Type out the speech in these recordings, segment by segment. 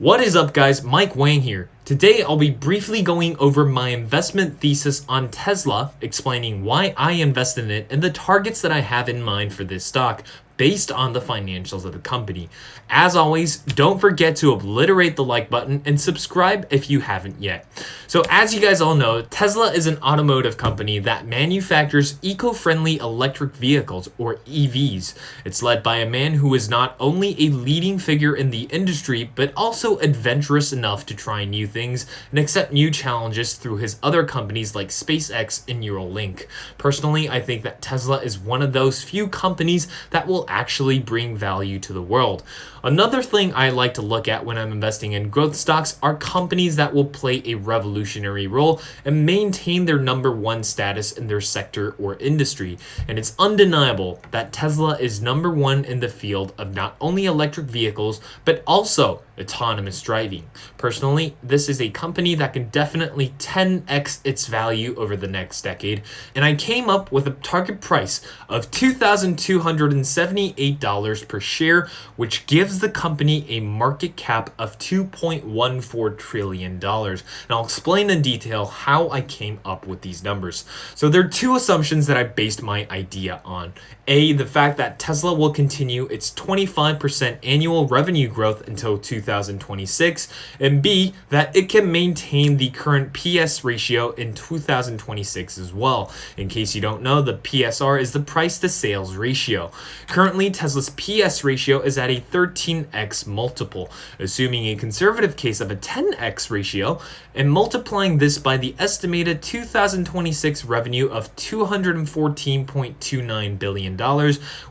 What is up, guys? Mike Wang here. Today I'll be briefly going over my investment thesis on Tesla, explaining why I invest in it and the targets that I have in mind for this stock based on the financials of the company. As always, don't forget to obliterate the like button and subscribe if you haven't yet. So as you guys all know, Tesla is an automotive company that manufactures eco-friendly electric vehicles, or EVs. It's led by a man who is not only a leading figure in the industry, but also adventurous enough to try new things and accept new challenges through his other companies like SpaceX and Neuralink. Personally, I think that Tesla is one of those few companies that will actually bring value to the world. Another thing I like to look at when I'm investing in growth stocks are companies that will play a revolutionary role and maintain their number one status in their sector or industry. And it's undeniable that Tesla is number one in the field of not only electric vehicles, but also autonomous driving. Personally, this is a company that can definitely 10x its value over the next decade, and I came up with a target price of $2,278 per share, which gives the company a market cap of $2.14 trillion. And I'll explain in detail how I came up with these numbers. So there are two assumptions that I based my idea on. A, the fact that Tesla will continue its 25% annual revenue growth until 2026, and B, that it can maintain the current PS ratio in 2026 as well. In case you don't know, the PSR is the price to sales ratio. Currently, Tesla's PS ratio is at a 13x multiple, assuming a conservative case of a 10x ratio, and multiplying this by the estimated 2026 revenue of $214.29 billion,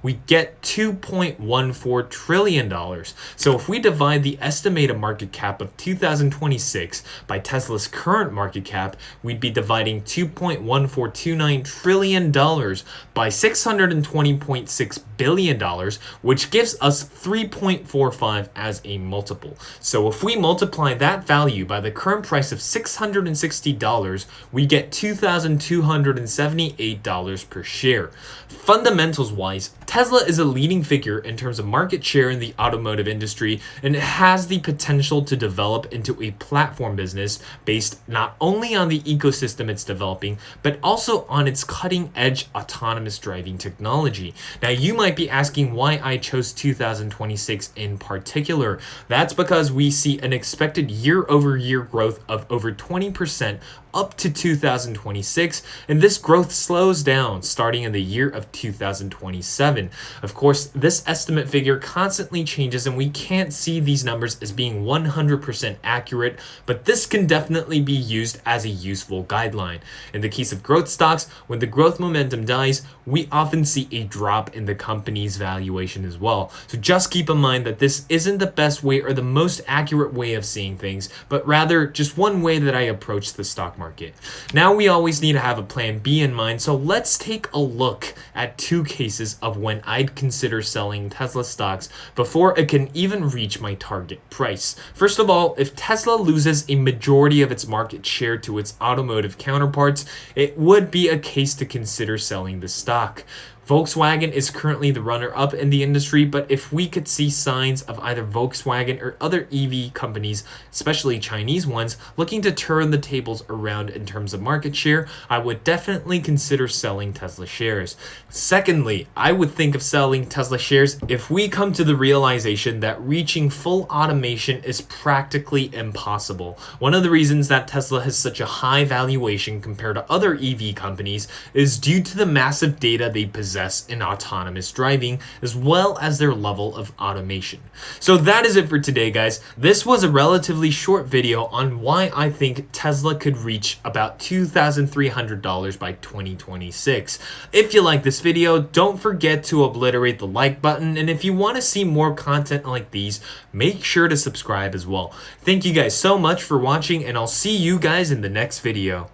we get $2.14 trillion. So if we divide the estimated market cap of 2026 by Tesla's current market cap, we'd be dividing $2.1429 trillion by $620.6 billion, which gives us 3.45 as a multiple. So if we multiply that value by the current price of $660, we get $2,278 per share. Fundamentals wise, Tesla is a leading figure in terms of market share in the automotive industry, and it has the potential to develop into a platform business based not only on the ecosystem it's developing, but also on its cutting edge autonomous driving technology. Now, you might be asking why I chose 2026 in particular. That's because we see an expected year-over-year growth of over 20% up to 2026, and this growth slows down starting in the year of 2027. Of course, this estimate figure constantly changes, and we can't see these numbers as being 100% accurate, but this can definitely be used as a useful guideline. In the case of growth stocks, when the growth momentum dies, we often see a drop in the company's valuation as well. So just keep in mind that this isn't the best way or the most accurate way of seeing things, but rather just one way that I approach the stock market. Now, we always need to have a plan B in mind, so let's take a look at two cases of when I'd consider selling Tesla stocks before it can even reach my target price. First of all, if Tesla loses a majority of its market share to its automotive counterparts, it would be a case to consider selling the stock. Volkswagen is currently the runner-up in the industry, but if we could see signs of either Volkswagen or other EV companies, especially Chinese ones, looking to turn the tables around in terms of market share, I would definitely consider selling Tesla shares. Secondly, I would think of selling Tesla shares if we come to the realization that reaching full automation is practically impossible. One of the reasons that Tesla has such a high valuation compared to other EV companies is due to the massive data they possess in autonomous driving, as well as their level of automation. So that is it for today, guys. This was a relatively short video on why I think Tesla could reach about $2,300 by 2026. If you like this video, don't forget to obliterate the like button, and if you want to see more content like these, make sure to subscribe as well. Thank you guys so much for watching, and I'll see you guys in the next video.